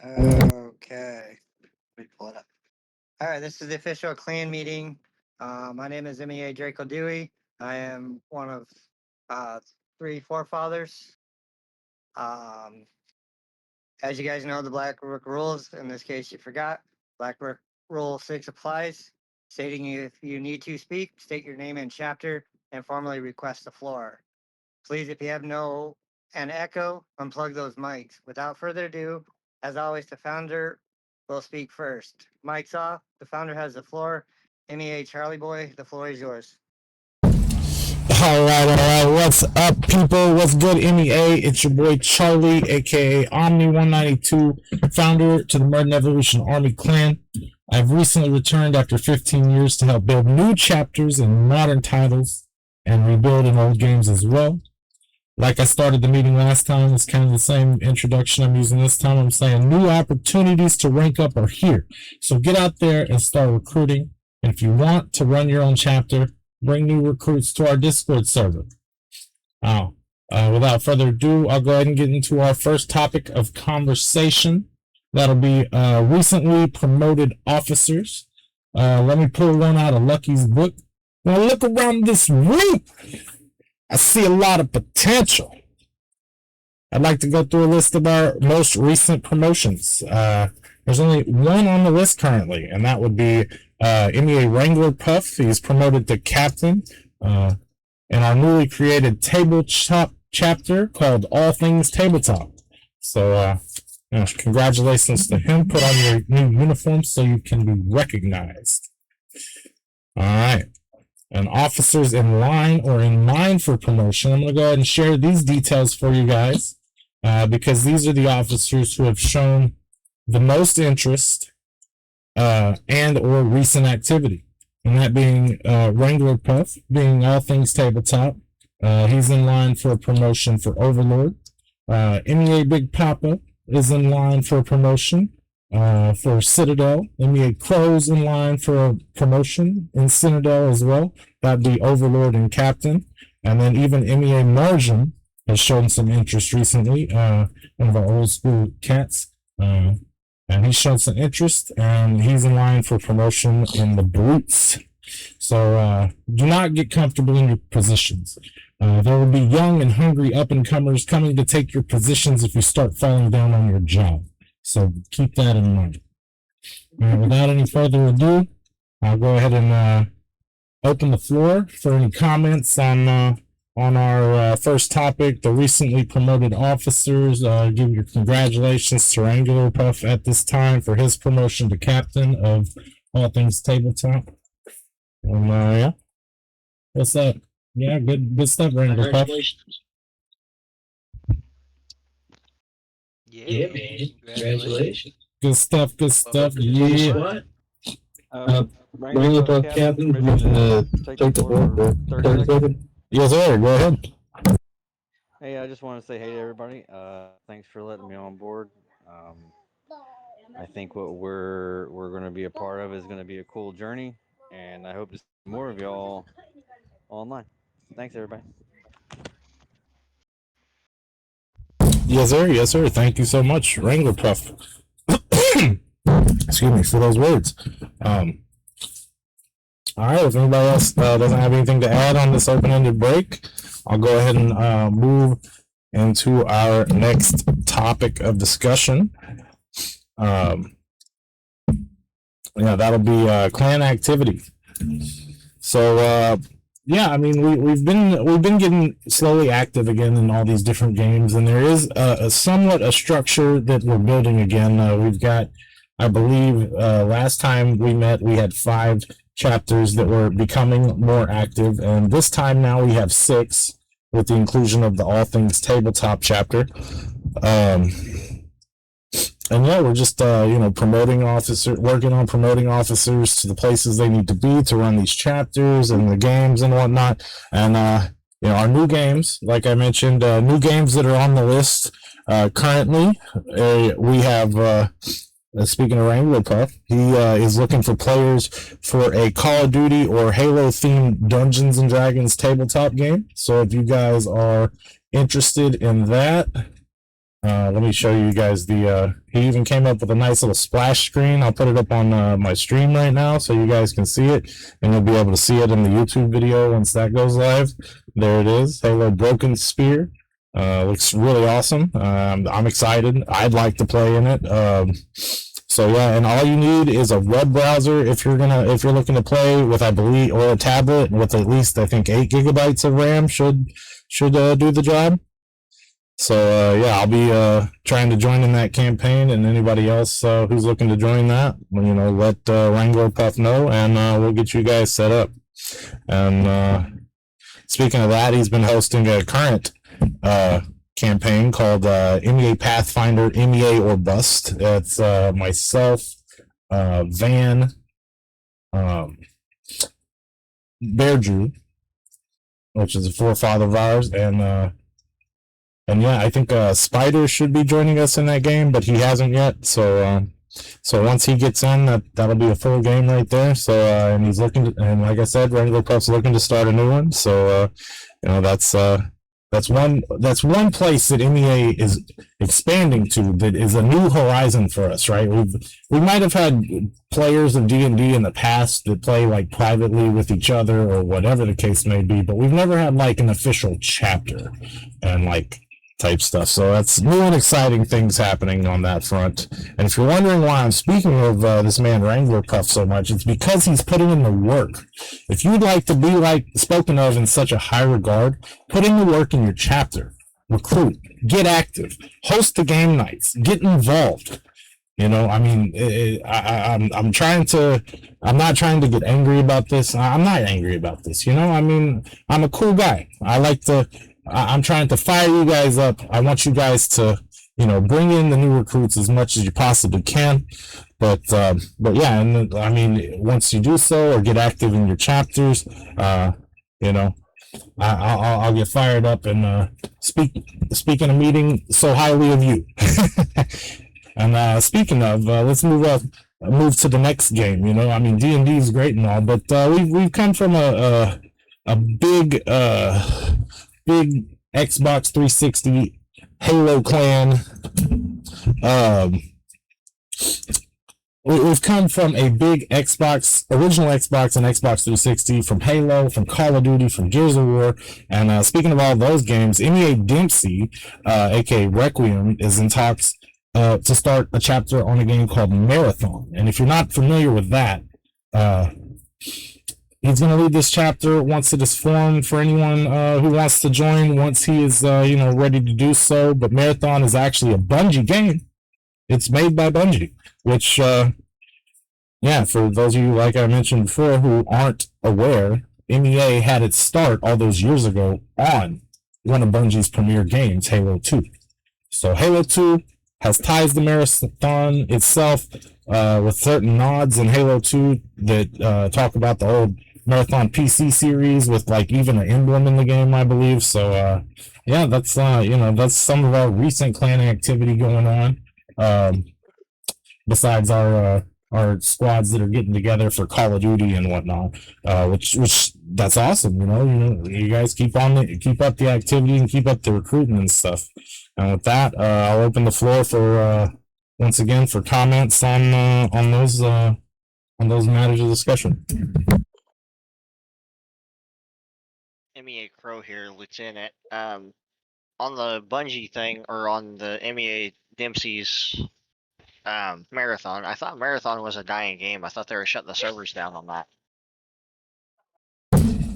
Okay. Let me pull it up. All right, this is the official clan meeting. My name is Mea Draco Dewey. I am one of uh, three forefathers. Um, as you guys know, the Black Rook rules. In this case, you forgot. Black Rook Rule 6 applies, stating if you need to speak, state your name and chapter, and formally request the floor. Please, if you have an echo, unplug those mics. Without further ado, as always, the founder will speak first. Mic's off. The founder has the floor. MEA Charlie Boy, the floor is yours. All right. What's up, people? What's good, MEA? It's your boy Charlie, aka Omni192, founder to the Murder Evolution Army Clan. I've recently returned after 15 years to help build new chapters in modern titles and rebuild in old games as well. Like I started the meeting last time, it's kind of the same introduction I'm using this time. I'm saying new opportunities to rank up are here. So get out there and start recruiting. And if you want to run your own chapter, bring new recruits to our Discord server. Without further ado, I'll go ahead and get into our first topic of conversation. That'll be recently promoted officers. Let me pull one out of Lucky's book. When I look around this room, I see a lot of potential. I'd like to go through a list of our most recent promotions. There's only one on the list currently, and that would be MEA Wrangler Puff. He's promoted to captain in our newly created tabletop chapter called All Things Tabletop. So, congratulations to him. Put on your new uniform so you can be recognized. All right. And officers in line or in line for promotion, I'm going to go ahead and share these details for you guys because these are the officers who have shown the most interest and or recent activity. And that being Wrangler Puff, being All Things Tabletop. He's in line for a promotion for Overlord. MEA Big Papa is in line for a promotion for Citadel. MEA Crow's in line for a promotion in Citadel as well. That'd be Overlord and Captain. And then even MEA Margin has shown some interest recently. One of our old school cats. And he's shown some interest, and he's in line for promotion in the Brutes. So do not get comfortable in your positions. There will be young and hungry up-and-comers coming to take your positions if you start falling down on your job. So keep that in mind. Without any further ado, I'll go ahead and open the floor for any comments on our first topic, the recently promoted officers. Give your congratulations to Wrangler Puff at this time for his promotion to captain of All Things Tabletop. And yeah, what's up? Yeah, good stuff, Wrangler Puff. Yeah, man. Congratulations. Good stuff. Yeah. Wrangler Puff Captain, take the floor for 30 seconds. Yes, sir. Go ahead. Hey, I just want to say hey to everybody. Thanks for letting me on board. I think what we're going to be a part of is going to be a cool journey, and I hope to see more of y'all online. Thanks, everybody. Yes, sir. Thank you so much, Wrangler Puff. Excuse me for those words. All right, if anybody else doesn't have anything to add on this open-ended break, I'll go ahead and move into our next topic of discussion. That'll be clan activity. So, I mean, we've been getting slowly active again in all these different games, and there is somewhat a structure that we're building again. We've got, I believe, last time we met, we had 5 chapters that were becoming more active, and this time now we have 6 with the inclusion of the All Things Tabletop chapter. And yeah, we're just working on promoting officers to the places they need to be to run these chapters and the games and whatnot. And our new games, like I mentioned, new games that are on the list currently. We have speaking of Wrangler Puff, he is looking for players for a Call of Duty or Halo themed Dungeons and Dragons tabletop game. So if you guys are interested in that, Let me show you guys the. He even came up with a nice little splash screen. I'll put it up on my stream right now so you guys can see it, and you'll be able to see it in the YouTube video once that goes live. There it is. Halo Broken Spear. Looks really awesome. I'm excited. I'd like to play in it. So yeah, and all you need is a web browser if you're looking to play with, I believe, or a tablet with at least, I think, 8 GB of RAM should do the job. So yeah, I'll be trying to join in that campaign, and anybody else who's looking to join that, let Wrangler Puff know, and we'll get you guys set up. And speaking of that, he's been hosting a current campaign called MEA Pathfinder, MEA or Bust. It's myself, Van, Bear Drew, which is a forefather of ours, and yeah, I think Spider should be joining us in that game, but he hasn't yet. So once he gets in, that'll be a full game right there. So and he's looking to, and like I said, Wrangler Puff's looking to start a new one. So that's one place that MEA is expanding to, that is a new horizon for us, right? We might have had players of D&D in the past that play like privately with each other or whatever the case may be, but we've never had like an official chapter and like type stuff. So that's new and exciting things happening on that front. And if you're wondering why I'm speaking of this man Wrangler Puff so much, it's because he's putting in the work. If you'd like to be like spoken of in such a high regard, put in the work in your chapter. Recruit, get active, host the game nights, get involved. I mean, I'm trying to. I'm not trying to get angry about this. I'm not angry about this. I mean, I'm a cool guy. I'm trying to fire you guys up. I want you guys to, bring in the new recruits as much as you possibly can. But yeah, and I mean, once you do so or get active in your chapters, I'll get fired up and speak in a meeting so highly of you. And speaking of, let's move to the next game. I mean, D&D is great and all, but we've come from a big Xbox 360 Halo clan. We've come from a big original Xbox and Xbox 360, from Halo, from Call of Duty, from Gears of War. And speaking of all those games, MEA Dempsey, aka Requiem, is in talks to start a chapter on a game called Marathon. And if you're not familiar with that, he's going to lead this chapter once it is formed for anyone who wants to join, once he is ready to do so. But Marathon is actually a Bungie game. It's made by Bungie, which, for those of you, like I mentioned before, who aren't aware, MEA had its start all those years ago on one of Bungie's premier games, Halo 2. So Halo 2 has ties to Marathon itself, with certain nods in Halo 2 that talk about the old Marathon PC series, with like even an emblem in the game, I believe. So that's that's some of our recent clan activity going on. Besides our squads that are getting together for Call of Duty and whatnot, which that's awesome. You guys keep up the activity and keep up the recruiting and stuff. And with that, I'll open the floor for once again for comments on those matters of discussion. MEA Crow here, Lieutenant. On the Bungie thing, or on the MEA Dempsey's Marathon, I thought Marathon was a dying game. I thought they were shutting the servers down on that.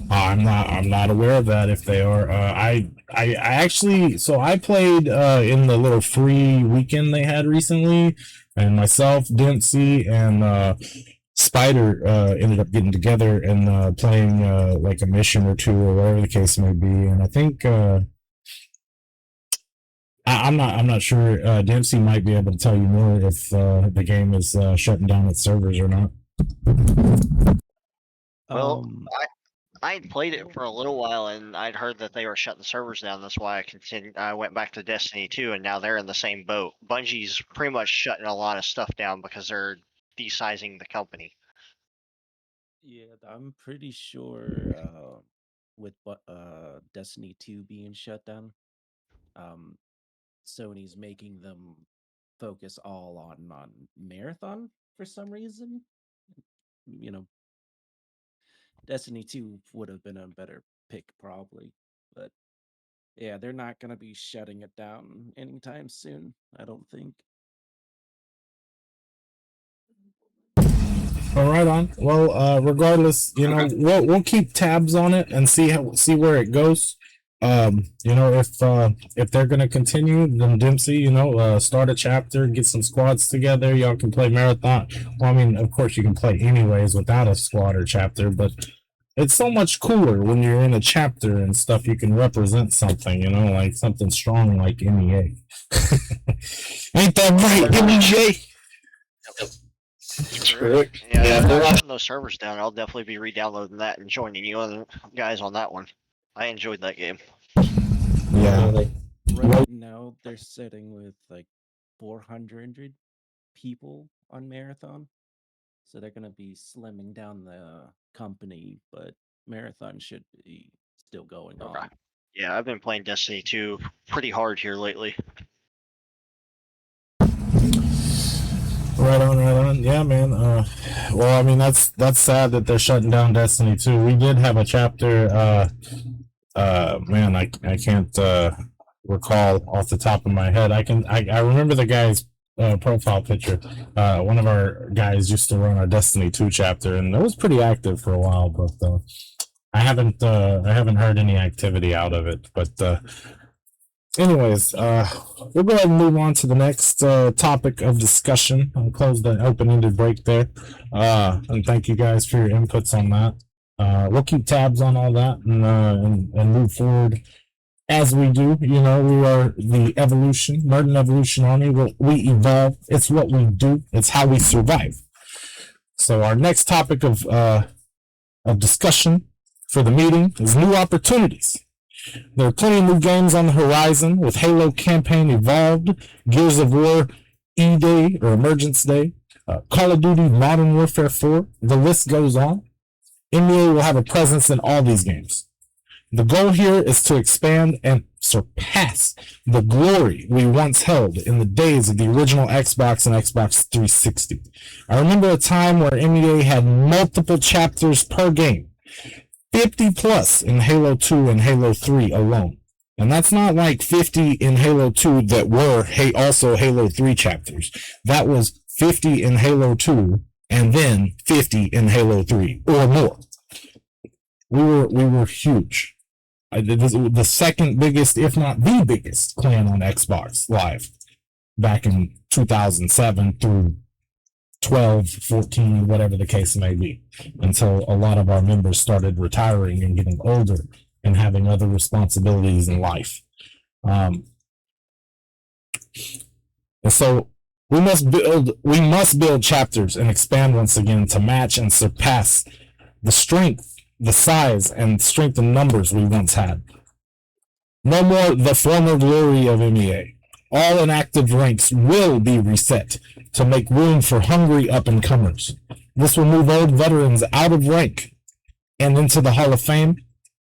I'm not aware of that. If they are, I actually, so I played in the little free weekend they had recently, and myself, Dempsey, and Spider ended up getting together and playing like a mission or two or whatever the case may be. And I think I'm not sure. Dempsey might be able to tell you more if the game is shutting down its servers or not. Well, I'd played it for a little while, and I'd heard that they were shutting the servers down. That's why I went back to Destiny 2, and now they're in the same boat. Bungie's pretty much shutting a lot of stuff down because they're desizing the company. Yeah, I'm pretty sure with Destiny 2 being shut down, Sony's making them focus all on Marathon for some reason. You know, Destiny 2 would have been a better pick probably, but yeah, they're not going to be shutting it down anytime soon, I don't think. All right, on. Well, regardless, we'll keep tabs on it and see where it goes. If they're gonna continue, then Dempsey, start a chapter, get some squads together. Y'all can play marathon. Well, I mean, of course you can play anyways without a squad or chapter, but it's so much cooler when you're in a chapter and stuff. You can represent something, like something strong like MEA. Ain't that right, MEA? Correct. Yeah, if they're shutting those servers down, I'll definitely be re-downloading that and joining you other guys on that one. I enjoyed that game. Yeah. Right now, they're sitting with like 400 people on Marathon. So they're going to be slimming down the company, but Marathon should be still going on. Yeah, I've been playing Destiny 2 pretty hard here lately. Right on. Yeah, man. Well, I mean, that's sad that they're shutting down Destiny 2. We did have a chapter. Man, I can't recall off the top of my head. I remember the guy's profile picture. One of our guys used to run our Destiny 2 chapter, and it was pretty active for a while. But I haven't heard any activity out of it. But anyways, we'll go ahead and move on to the next topic of discussion. I'll close the open-ended break there. And thank you guys for your inputs on that. We'll keep tabs on all that and move forward as we do. We are the evolution, Merton Evolution Army. We evolve. It's what we do. It's how we survive. So our next topic of discussion for the meeting is new opportunities. There are plenty of new games on the horizon with Halo Campaign Evolved, Gears of War E-Day or Emergence Day, Call of Duty Modern Warfare 4. The list goes on. MEA will have a presence in all these games. The goal here is to expand and surpass the glory we once held in the days of the original Xbox and Xbox 360. I remember a time where MEA had multiple chapters per game. 50 plus in Halo 2 and Halo 3 alone. And that's not like 50 in Halo 2 that were also Halo 3 chapters. That was 50 in Halo 2 and then 50 in Halo 3 or more. We were huge. The second biggest, if not the biggest, clan on Xbox Live back in 2007 through 12, 14, whatever the case may be, until a lot of our members started retiring and getting older and having other responsibilities in life. And so we must build chapters and expand once again to match and surpass the strength, the size, and strength in numbers we once had. No more the former glory of MEA. All inactive ranks will be reset to make room for hungry up-and-comers. This will move old veterans out of rank and into the Hall of Fame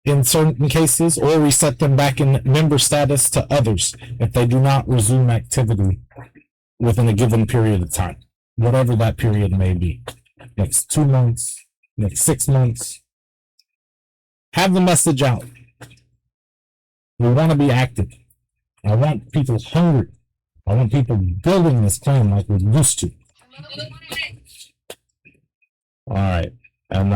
in certain cases, or reset them back in member status to others if they do not resume activity within a given period of time, whatever that period may be. Next 2 months, next 6 months. Have the message out. We want to be active. I want people hungry. I want people building this clan like we used to. All right. And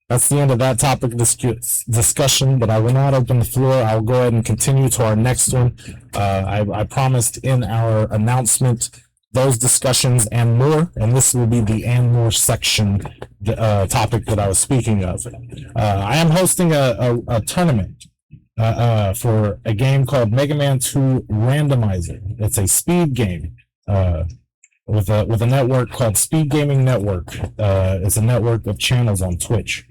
that's the end of that topic discussion, but I will not open the floor. I'll go ahead and continue to our next one. I promised in our announcement those discussions and more, and this will be the and more section topic that I was speaking of. I am hosting a tournament for a game called Mega Man 2 Randomizer. It's a speed game with a network called Speed Gaming Network. It's a network of channels on Twitch.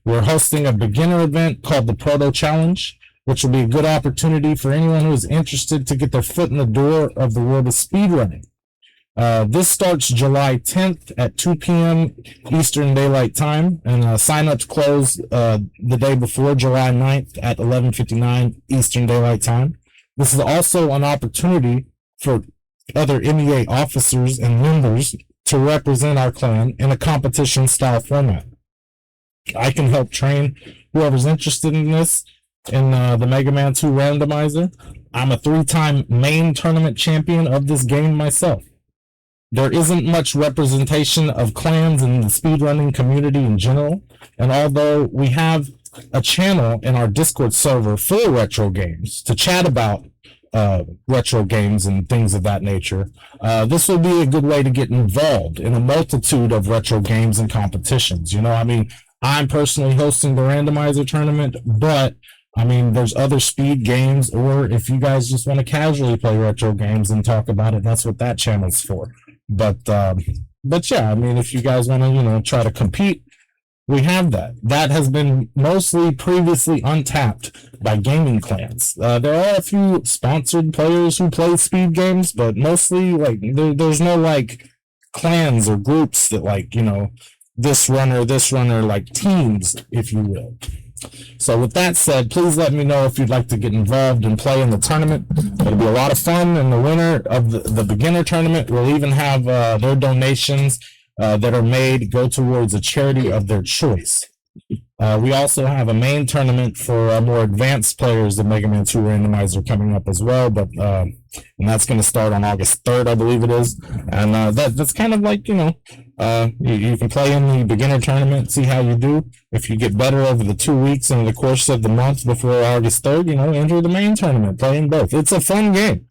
We're hosting a beginner event called the Proto Challenge, which will be a good opportunity for anyone who is interested to get their foot in the door of the world of speedrunning. This starts July 10th at 2 p.m. Eastern Daylight Time, and sign-ups close the day before, July 9th at 11:59 Eastern Daylight Time. This is also an opportunity for other MEA officers and members to represent our clan in a competition style format. I can help train whoever's interested in this in the Mega Man 2 randomizer. I'm a 3-time main tournament champion of this game myself. There isn't much representation of clans in the speedrunning community in general, and although we have a channel in our Discord server for retro games to chat about retro games and things of that nature, this will be a good way to get involved in a multitude of retro games and competitions. You know, I mean, I'm personally hosting the randomizer tournament, but I mean, there's other speed games, or if you guys just want to casually play retro games and talk about it, that's what that channel's for. But yeah, I mean, if you guys want to, you know, try to compete, we have that. That has been mostly previously untapped by gaming clans. There are a few sponsored players who play speed games, but mostly like there's no like clans or groups that like, you know, this runner, like teams, if you will. So with that said, please let me know if you'd like to get involved and play in the tournament. It'll be a lot of fun, and the winner of the beginner tournament will even have their donations that are made go towards a charity of their choice. We also have a main tournament for more advanced players of Mega Man 2 Randomizer coming up as well, but and that's going to start on August 3rd, I believe it is. And that's kind of like, you know, you can play in the beginner tournament, see how you do. If you get better over the 2 weeks and the course of the month before August 3rd, you know, enter the main tournament, play in both. It's a fun game,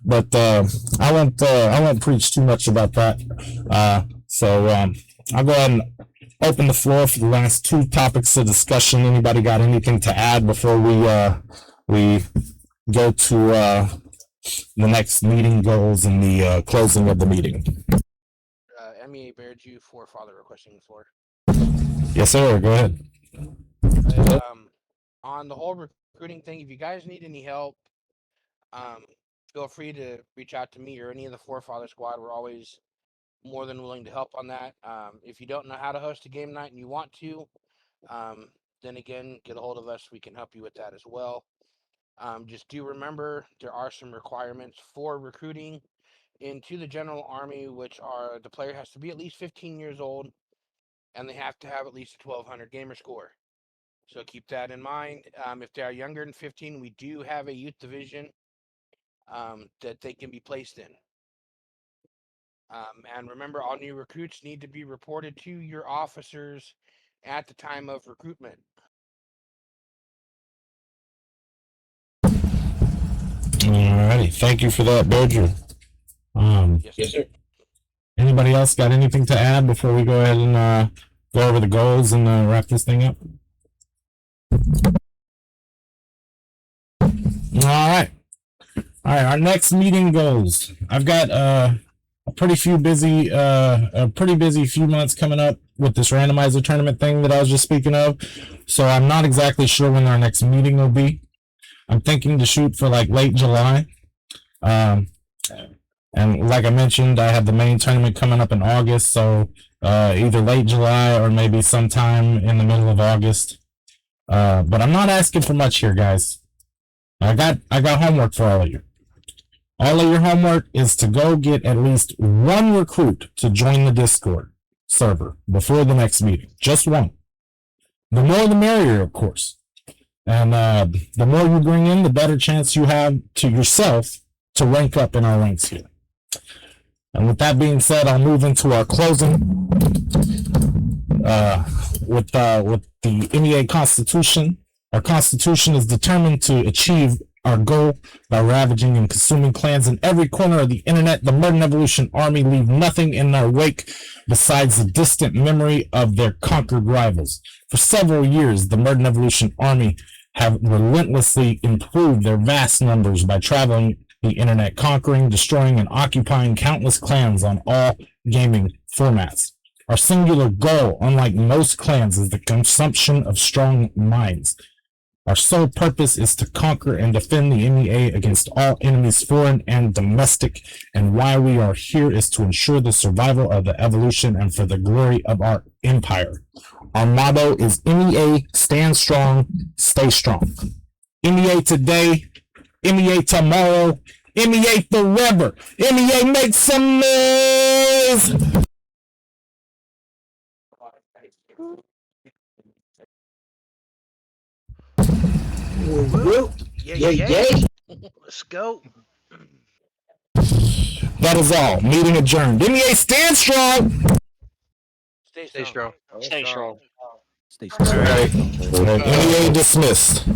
but I won't preach too much about that. So I'll go ahead and open the floor for the last 2 topics of discussion. Anybody got anything to add before we go to the next meeting goals and the closing of the meeting? MEA Bearju, forefather requesting the floor. Yes, sir. Go ahead. On the whole recruiting thing, if you guys need any help, feel free to reach out to me or any of the forefather squad. We're always more than willing to help on that. If you don't know how to host a game night and you want to, then again, get a hold of us. We can help you with that as well. Just do remember there are some requirements for recruiting into the General Army, which are the player has to be at least 15 years old and they have to have at least a 1200 gamer score. So keep that in mind. If they are younger than 15, we do have a youth division that they can be placed in. And remember, all new recruits need to be reported to your officers at the time of recruitment. Alrighty, thank you for that, Badger. Yes, sir. Anybody else got anything to add before we go ahead and go over the goals and wrap this thing up? All right. Our next meeting goals. I've got a pretty busy few months coming up with this randomizer tournament thing that I was just speaking of. So I'm not exactly sure when our next meeting will be. I'm thinking to shoot for like late July. And like I mentioned, I have the main tournament coming up in August, so either late July or maybe sometime in the middle of August. But I'm not asking for much here, guys. I got homework for all of you. All of your homework is to go get at least one recruit to join the Discord server before the next meeting. Just one. The more the merrier, of course. And the more you bring in, the better chance you have to yourself to rank up in our ranks here. And with that being said, I'll move into our closing with the MEA Constitution. Our Constitution is determined to achieve our goal by ravaging and consuming clans in every corner of the internet. The Modern Evolution Army leave nothing in their wake besides the distant memory of their conquered rivals. For several years, the Modern Evolution Army have relentlessly improved their vast numbers by traveling the internet, conquering, destroying, and occupying countless clans on all gaming formats. Our singular goal, unlike most clans, is the consumption of strong minds. Our sole purpose is to conquer and defend the MEA against all enemies, foreign and domestic, and why we are here is to ensure the survival of the evolution and for the glory of our empire. Our motto is MEA, stand strong, stay strong. MEA today, MEA tomorrow. MEA forever. MEA make some noise. Yeah. Let's go. That is all. Meeting adjourned. MEA stand strong. Stay strong. Stay strong. Stay All strong. right. MEA dismissed.